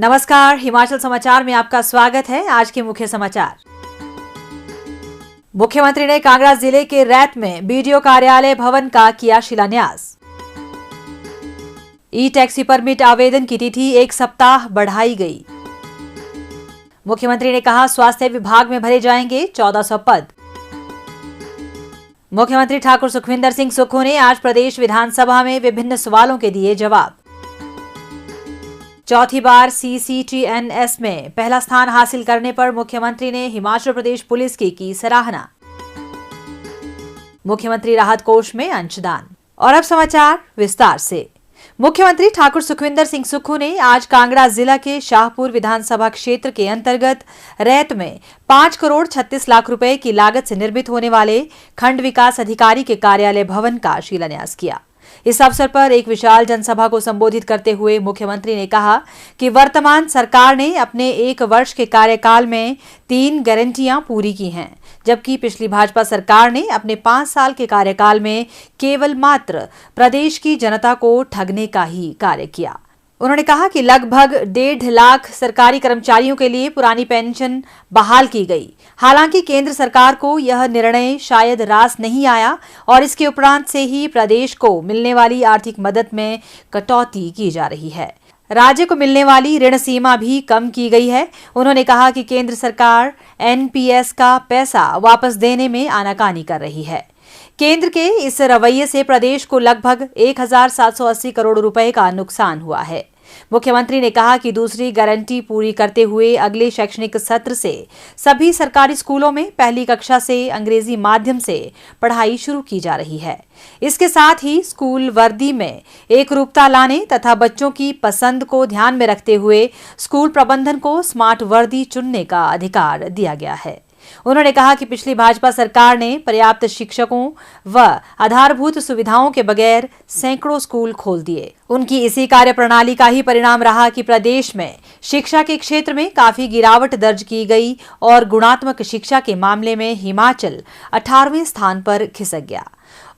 नमस्कार, हिमाचल समाचार में आपका स्वागत है। आज के मुख्य समाचार। मुख्यमंत्री ने कांगड़ा जिले के रैत में बीडीओ कार्यालय भवन का किया शिलान्यास। ई टैक्सी परमिट आवेदन की तिथि 1 सप्ताह बढ़ाई गई। मुख्यमंत्री ने कहा, स्वास्थ्य विभाग में भरे जाएंगे 1400 पद। मुख्यमंत्री ठाकुर सुखविंदर सिंह सुक्खू ने आज प्रदेश विधानसभा में विभिन्न सवालों के दिए जवाब। चौथी बार CCTNS में पहला स्थान हासिल करने पर मुख्यमंत्री ने हिमाचल प्रदेश पुलिस की सराहना। मुख्यमंत्री राहत कोष में अंशदान। और अब समाचार विस्तार से। मुख्यमंत्री ठाकुर सुखविंदर सिंह सुक्खू ने आज कांगड़ा जिला के शाहपुर विधानसभा क्षेत्र के अंतर्गत रैत में 5 करोड़ 36 लाख रुपए की लागत से निर्मित होने वाले खंड विकास अधिकारी के कार्यालय भवन का शिलान्यास किया। इस अवसर पर एक विशाल जनसभा को संबोधित करते हुए मुख्यमंत्री ने कहा कि वर्तमान सरकार ने अपने 1 वर्ष के कार्यकाल में 3 गारंटियां पूरी की हैं, जबकि पिछली भाजपा सरकार ने अपने 5 साल के कार्यकाल में केवल मात्र प्रदेश की जनता को ठगने का ही कार्य किया। उन्होंने कहा कि लगभग 1.5 लाख सरकारी कर्मचारियों के लिए पुरानी पेंशन बहाल की गई। हालांकि केंद्र सरकार को यह निर्णय शायद रास नहीं आया और इसके उपरांत से ही प्रदेश को मिलने वाली आर्थिक मदद में कटौती की जा रही है। राज्य को मिलने वाली ऋण सीमा भी कम की गई है। उन्होंने कहा कि केंद्र सरकार NPS का पैसा वापस देने में आनाकानी कर रही है। केंद्र के इस रवैये से प्रदेश को लगभग 1780 करोड़ रुपए का नुकसान हुआ है। मुख्यमंत्री ने कहा कि दूसरी गारंटी पूरी करते हुए अगले शैक्षणिक सत्र से सभी सरकारी स्कूलों में पहली कक्षा से अंग्रेजी माध्यम से पढ़ाई शुरू की जा रही है। इसके साथ ही स्कूल वर्दी में एकरूपता लाने तथा बच्चों की पसंद को ध्यान में रखते हुए स्कूल प्रबंधन को स्मार्ट वर्दी चुनने का अधिकार दिया गया है। उन्होंने कहा कि पिछली भाजपा सरकार ने पर्याप्त शिक्षकों व आधारभूत सुविधाओं के बगैर सैकड़ों स्कूल खोल दिए। उनकी इसी कार्यप्रणाली का ही परिणाम रहा कि प्रदेश में शिक्षा के क्षेत्र में काफी गिरावट दर्ज की गई और गुणात्मक शिक्षा के मामले में हिमाचल 18वें स्थान पर खिसक गया।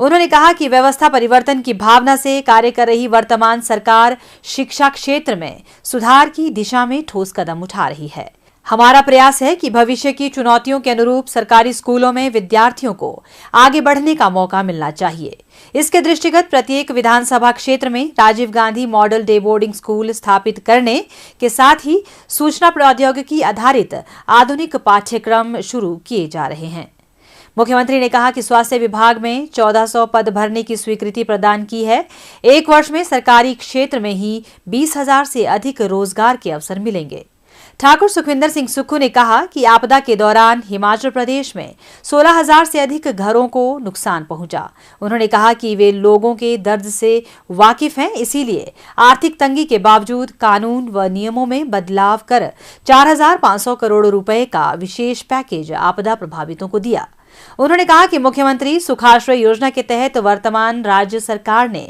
उन्होंने कहा कि व्यवस्था परिवर्तन की भावना से कार्य कर रही वर्तमान सरकार शिक्षा क्षेत्र में सुधार की दिशा में ठोस कदम उठा रही है। हमारा प्रयास है कि भविष्य की चुनौतियों के अनुरूप सरकारी स्कूलों में विद्यार्थियों को आगे बढ़ने का मौका मिलना चाहिए। इसके दृष्टिगत प्रत्येक विधानसभा क्षेत्र में Rajiv Gandhi model day boarding school स्थापित करने के साथ ही सूचना प्रौद्योगिकी आधारित आधुनिक पाठ्यक्रम शुरू किए जा रहे हैं। मुख्यमंत्री ने कहा कि स्वास्थ्य विभाग में 1400 पद भरने की स्वीकृति प्रदान की है। 1 वर्ष में सरकारी क्षेत्र में ही 20,000 से अधिक रोजगार के अवसर मिलेंगे। ठाकुर सुखविंदर सिंह सुक्खू ने कहा कि आपदा के दौरान हिमाचल प्रदेश में 16,000 से अधिक घरों को नुकसान पहुंचा। उन्होंने कहा कि वे लोगों के दर्द से वाकिफ हैं, इसीलिए आर्थिक तंगी के बावजूद कानून व नियमों में बदलाव कर 4,500 करोड़ रुपए का विशेष पैकेज आपदा प्रभावितों को दिया। उन्होंने कहा कि मुख्यमंत्री सुखाश्रय योजना के तहत वर्तमान राज्य सरकार ने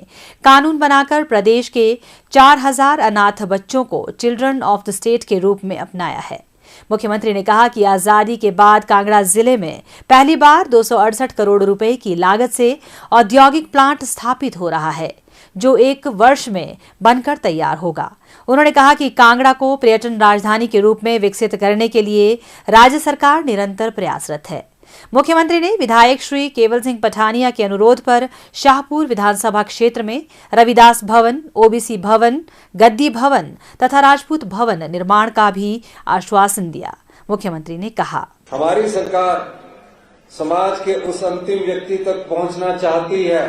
कानून बनाकर प्रदेश के 4,000 अनाथ बच्चों को चिल्ड्रन ऑफ द स्टेट के रूप में अपनाया है। मुख्यमंत्री ने कहा कि आजादी के बाद कांगड़ा जिले में पहली बार 268 करोड़ रुपए की लागत से औद्योगिक प्लांट स्थापित हो रहा है, जो 1 वर्ष में बनकर तैयार होगा। उन्होंने कहा कि कांगड़ा को पर्यटन राजधानी के रूप में विकसित करने के लिए राज्य सरकार निरंतर प्रयासरत है। मुख्यमंत्री ने विधायक श्री केवल सिंह पठानिया के अनुरोध पर शाहपुर विधानसभा क्षेत्र में रविदास भवन, OBC भवन, गद्दी भवन तथा राजपूत भवन निर्माण का भी आश्वासन दिया। मुख्यमंत्री ने कहा, हमारी सरकार समाज के उस अंतिम व्यक्ति तक पहुंचना चाहती है,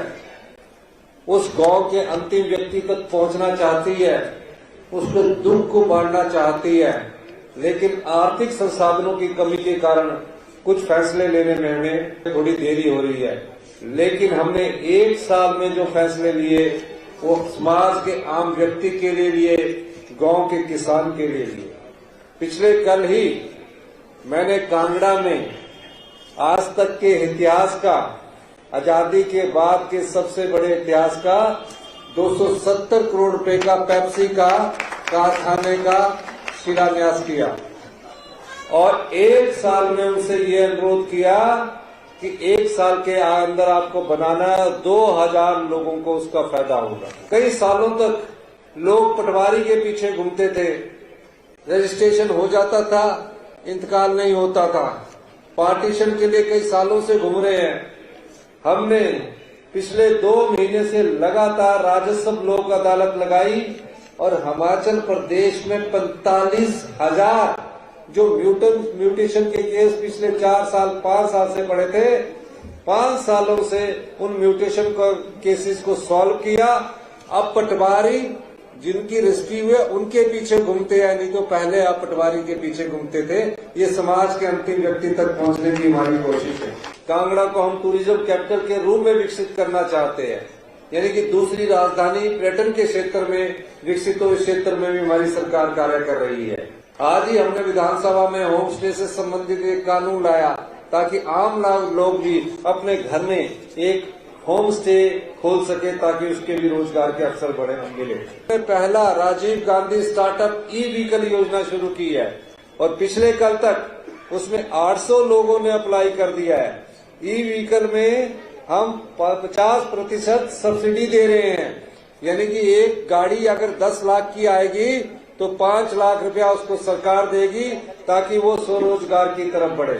उस गांव के अंतिम व्यक्ति तक पहुंचना चाहती है, उसके दुख को बांटना चाहती है, लेकिन आर्थिक संसाधनों की कमी के कारण कुछ फैसले लेने में हमें थोड़ी देरी हो रही है। लेकिन हमने 1 साल में जो फैसले लिए वो समाज के आम व्यक्ति के लिए, गांव के किसान के लिए। पिछले कल ही मैंने कांगड़ा में आज तक के इतिहास का, आजादी के बाद के सबसे बड़े इतिहास का 270 करोड़ रुपए का पेप्सी का कारखाने का शिलान्यास किया और 1 साल में उनसे ये अनुरोध किया कि 1 साल के अंदर आपको बनाना 2000 लोगों को उसका फायदा होगा। कई सालों तक लोग पटवारी के पीछे घूमते थे, रजिस्ट्रेशन हो जाता था, इंतकाल नहीं होता था। पार्टीशन के लिए कई सालों से घूम रहे हैं। हमने पिछले 2 महीने से लगातार राजस्व लोक अदालत लगाई और हिमाचल प्रदेश में 45,000 जो म्यूटेशन के केस पिछले 4 साल 5 साल से पड़े थे, 5 सालों से उन म्यूटेशन केसेस को सॉल्व किया। अब पटवारी जिनकी रजिस्ट्री हुए उनके पीछे घूमते हैं, नहीं तो पहले आप पटवारी के पीछे घूमते थे। ये समाज के अंतिम व्यक्ति तक पहुंचने की हमारी कोशिश है। कांगड़ा को हम टूरिज्म कैपिटल के रूप में विकसित करना चाहते हैं, यानी कि दूसरी राजधानी पर्यटन के क्षेत्र में विकसित हो। इस क्षेत्र में भी हमारी सरकार कार्य कर रही है। आज ही हमने विधानसभा में होम स्टे से संबंधित एक कानून लाया ताकि आम लोग भी अपने घर में एक होम स्टे खोल सके, ताकि उसके भी रोजगार के अवसर बढ़े मिले। पहला Rajiv Gandhi startup e vehicle योजना शुरू की है और पिछले कल तक उसमें 800 लोगों ने अप्लाई कर दिया है। ई व्हीकल में हम 50% सब्सिडी दे रहे हैं, यानी कि एक गाड़ी अगर 10 लाख की आएगी तो 5 लाख रुपया उसको सरकार देगी ताकि वो स्वरोजगार की तरफ बढ़े।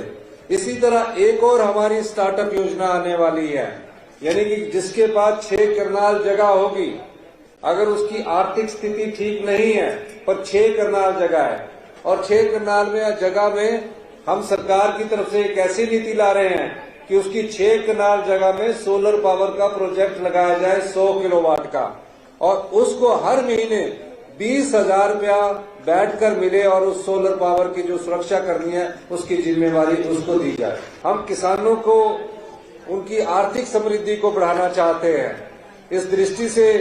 इसी तरह एक और हमारी स्टार्टअप योजना आने वाली है, यानी कि जिसके पास 6 करनाल जगह होगी, अगर उसकी आर्थिक स्थिति ठीक नहीं है पर 6 करनाल जगह है और 6 करनाल में जगह में हम सरकार की तरफ से एक ऐसी नीति ला रहे हैं कि उसकी 6 करनाल जगह में सोलर पावर का प्रोजेक्ट लगाया जाए 100 किलोवाट का, और उसको हर महीने 20,000 रुपया बैठकर मिले और उस सोलर पावर की जो सुरक्षा करनी है उसकी जिम्मेवारी उसको दी जाए। हम किसानों को उनकी आर्थिक समृद्धि को बढ़ाना चाहते हैं। इस दृष्टि से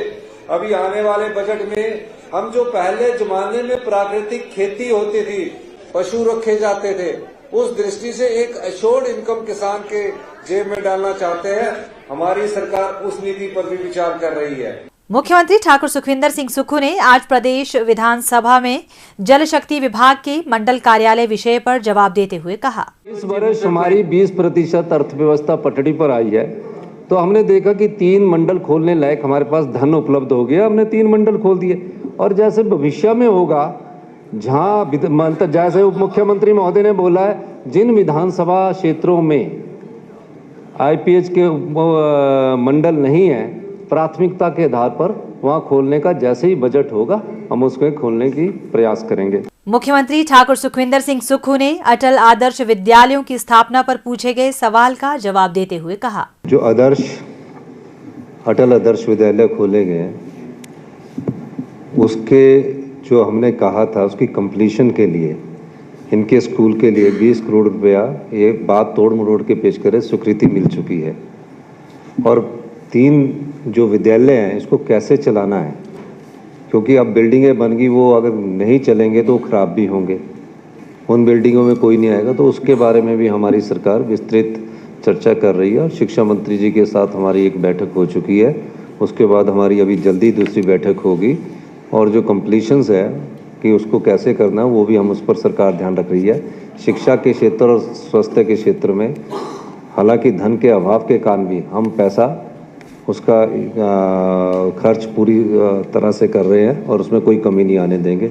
अभी आने वाले बजट में हम जो पहले जमाने में प्राकृतिक खेती होती थी, पशु रखे जाते थे, उस दृष्टि से एक एश्योर्ड इनकम किसान के जेब में डालना चाहते हैं। हमारी सरकार उस नीति पर भी विचार कर रही है। मुख्यमंत्री ठाकुर सुखविंदर सिंह सुक्खू ने आज प्रदेश विधानसभा में जल शक्ति विभाग के मंडल कार्यालय विषय पर जवाब देते हुए कहा, इस वर्ष हमारी 20% अर्थव्यवस्था पटड़ी पर आई है, तो हमने देखा कि 3 मंडल खोलने लायक हमारे पास धन उपलब्ध हो गया। हमने 3 मंडल खोल दिए और जैसे भविष्य में होगा, जहाँ जैसे उप मुख्यमंत्री महोदय ने बोला है, जिन विधानसभा क्षेत्रों में IPH के मंडल नहीं है, प्राथमिकता के आधार पर वहां खोलने का जैसे ही बजट होगा हम उसको खोलने की प्रयास करेंगे। मुख्यमंत्री ठाकुर सुखविंदर सिंह सुक्खू ने अटल आदर्श विद्यालयों की स्थापना पर पूछे गए सवाल का जवाब देते हुए कहा, जो अटल आदर्श विद्यालय खोले गए उसके जो हमने कहा था उसकी कंप्लीशन के लिए इनके स्कूल के लिए 20 करोड़ रुपया ये बात तोड़ मरोड़ के पेश करे स्वीकृति मिल चुकी है। और 3 जो विद्यालय हैं इसको कैसे चलाना है, क्योंकि अब बिल्डिंगें बन गई, वो अगर नहीं चलेंगे तो खराब भी होंगे, उन बिल्डिंगों में कोई नहीं आएगा, तो उसके बारे में भी हमारी सरकार विस्तृत चर्चा कर रही है। और शिक्षा मंत्री जी के साथ हमारी एक बैठक हो चुकी है, उसके बाद हमारी अभी जल्दी दूसरी बैठक होगी। और जो कंप्लीशंस है कि उसको कैसे करना है वो भी हम उस पर सरकार ध्यान रख रही है। शिक्षा के क्षेत्र और स्वास्थ्य के क्षेत्र में हालांकि धन के अभाव के कारण भी हम पैसा उसका खर्च पूरी तरह से कर रहे हैं और उसमें कोई कमी नहीं आने देंगे।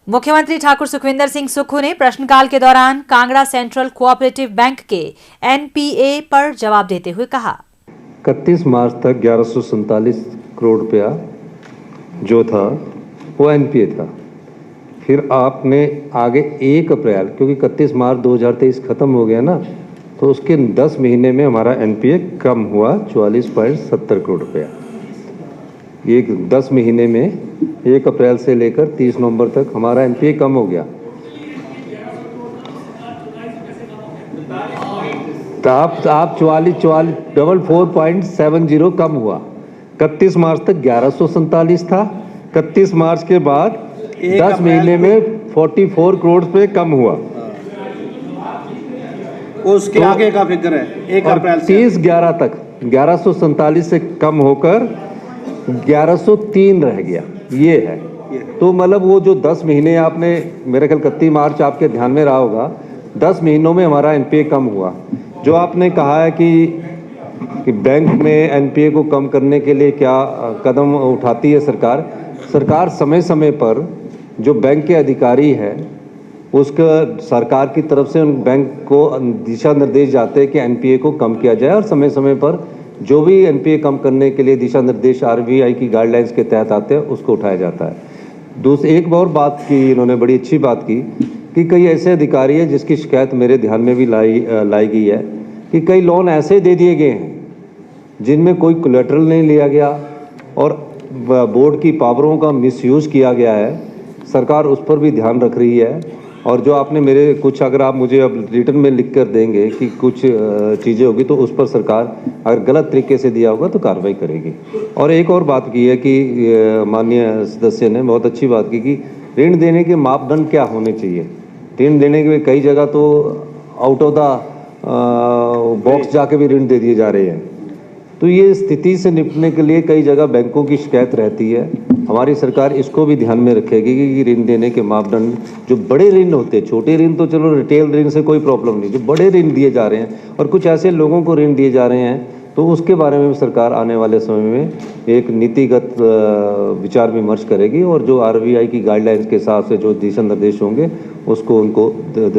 मुख्यमंत्री ठाकुर सुखविंदर सिंह सुक्खू ने प्रश्नकाल के दौरान कांगड़ा सेंट्रल कोऑपरेटिव बैंक के NPA पर जवाब देते हुए कहा, 31 मार्च तक 1147 करोड़ रुपया जो था वो NPA था। फिर आपने आगे 1 अप्रैल, क्योंकि 31 मार्च 2023 खत्म हो गया ना, तो उसके 10 महीने में हमारा NPA कम हुआ 44.70 करोड़ रुपया। ये 10 महीने में 1 अप्रैल से लेकर 30 नवंबर तक हमारा NPA कम हो गया। तो आप 44.70 कम हुआ। 31 मार्च तक 1147 था, 31 मार्च के बाद 10 महीने में 44 करोड़ पे कम हुआ। उसके आगे का फिगर है 1 अप्रैल से 30/11 तक 1147 से कम होकर 1103 रह गया। ये है, तो मतलब वो जो 10 महीने आपने, मेरे ख्याल 31 मार्च आपके ध्यान में रहा होगा, 10 महीनों में हमारा NPA कम हुआ। जो आपने कहा है कि बैंक में NPA को कम करने के लिए क्या कदम उठाती है सरकार समय समय पर जो बैंक के अधिकारी है उसका सरकार की तरफ से उन बैंक को दिशा निर्देश जाते हैं कि एनपीए को कम किया जाए, और समय समय पर जो भी एनपीए कम करने के लिए दिशा निर्देश आरबीआई की गाइडलाइंस के तहत आते हैं उसको उठाया जाता है। एक और बात की, इन्होंने बड़ी अच्छी बात की कि कई ऐसे अधिकारी हैं जिसकी शिकायत मेरे ध्यान में भी लाई गई है कि कई लोन ऐसे दे दिए गए हैं जिनमें कोई कोलेटरल नहीं लिया गया और बोर्ड की पावरों का मिसयूज़ किया गया है। सरकार उस पर भी ध्यान रख रही है, और जो आपने मेरे कुछ, अगर आप मुझे अब रिटर्न में लिख कर देंगे कि कुछ चीज़ें होगी तो उस पर सरकार अगर गलत तरीके से दिया होगा तो कार्रवाई करेगी। और एक और बात की है कि माननीय सदस्य ने बहुत अच्छी बात की कि ऋण देने के मापदंड क्या होने चाहिए। ऋण देने के कई जगह तो आउट ऑफ द बॉक्स जाके भी ऋण दे दिए जा रहे हैं, तो ये स्थिति से निपटने के लिए कई जगह बैंकों की शिकायत रहती है। हमारी सरकार इसको भी ध्यान में रखेगी कि ऋण देने के मापदंड, जो बड़े ऋण होते हैं, छोटे ऋण तो चलो रिटेल ऋण से कोई प्रॉब्लम नहीं, जो बड़े ऋण दिए जा रहे हैं और कुछ ऐसे लोगों को ऋण दिए जा रहे हैं, तो उसके बारे में सरकार आने वाले समय में एक नीतिगत विचार विमर्श करेगी, और जो आरबीआई की गाइडलाइंस के हिसाब से जो दिशा निर्देश होंगे उसको उनको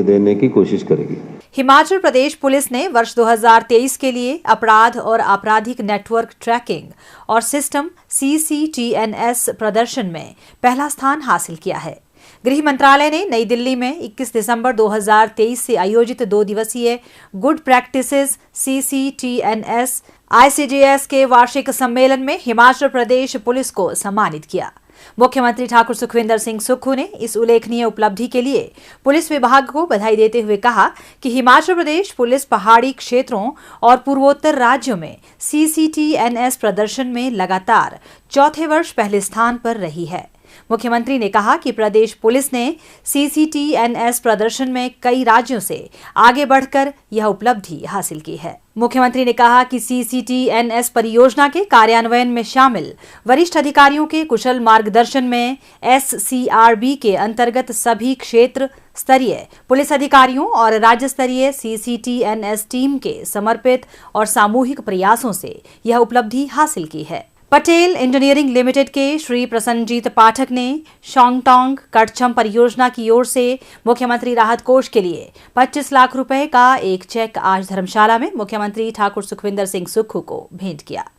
देने की कोशिश करेगी। हिमाचल प्रदेश पुलिस ने वर्ष 2023 के लिए अपराध और आपराधिक नेटवर्क ट्रैकिंग और सिस्टम CCTNS प्रदर्शन में पहला स्थान हासिल किया है। गृह मंत्रालय ने नई दिल्ली में 21 दिसंबर 2023 से आयोजित 2 दिवसीय गुड प्रैक्टिसेस CCTNS ICJS के वार्षिक सम्मेलन में हिमाचल प्रदेश पुलिस को सम्मानित किया। मुख्यमंत्री ठाकुर सुखविंदर सिंह सुक्खू ने इस उल्लेखनीय उपलब्धि के लिए पुलिस विभाग को बधाई देते हुए कहा कि हिमाचल प्रदेश पुलिस पहाड़ी क्षेत्रों और पूर्वोत्तर राज्यों में CCTNS प्रदर्शन में लगातार चौथे वर्ष पहले स्थान पर रही है। मुख्यमंत्री ने कहा कि प्रदेश पुलिस ने CCTNS प्रदर्शन में कई राज्यों से आगे बढ़कर यह उपलब्धि हासिल की है। मुख्यमंत्री ने कहा कि CCTNS परियोजना के कार्यान्वयन में शामिल वरिष्ठ अधिकारियों के कुशल मार्गदर्शन में SCRB के अंतर्गत सभी क्षेत्र स्तरीय पुलिस अधिकारियों और राज्य स्तरीय CCTNS टीम के समर्पित और सामूहिक प्रयासों से यह उपलब्धि हासिल की है। पटेल इंजीनियरिंग लिमिटेड के श्री प्रसन्नजीत पाठक ने शोंगटोंग कटछम परियोजना की ओर से मुख्यमंत्री राहत कोष के लिए 25 लाख रुपए का एक चेक आज धर्मशाला में मुख्यमंत्री ठाकुर सुखविंदर सिंह सुक्खू को भेंट किया।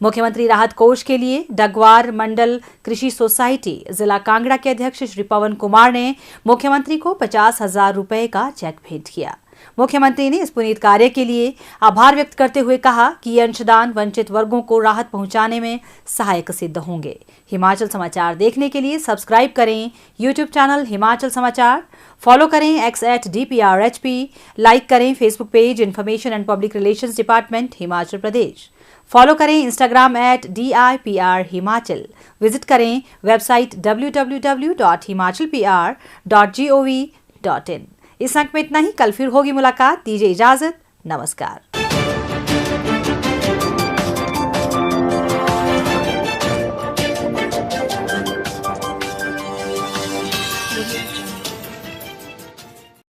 मुख्यमंत्री राहत कोष के लिए डगवार मंडल कृषि सोसाइटी जिला कांगड़ा के अध्यक्ष श्री पवन कुमार ने मुख्यमंत्री को 50,000 रुपए का चेक भेंट किया। मुख्यमंत्री ने इस पुनीत कार्य के लिए आभार व्यक्त करते हुए कहा कि ये अंशदान वंचित वर्गों को राहत पहुंचाने में सहायक सिद्ध होंगे। हिमाचल समाचार देखने के लिए सब्सक्राइब करें यूट्यूब चैनल हिमाचल समाचार, फॉलो करें x@DPRHP, लाइक करें Facebook page information and public relations department Himachal Pradesh, follow करें इंस्टाग्राम @DIPR हिमाचल, विजिट करें वेबसाइट www.himachalpr.gov.in। इस अंक में इतना ही। कल फिर होगी मुलाकात। दीजिए इजाजत। नमस्कार।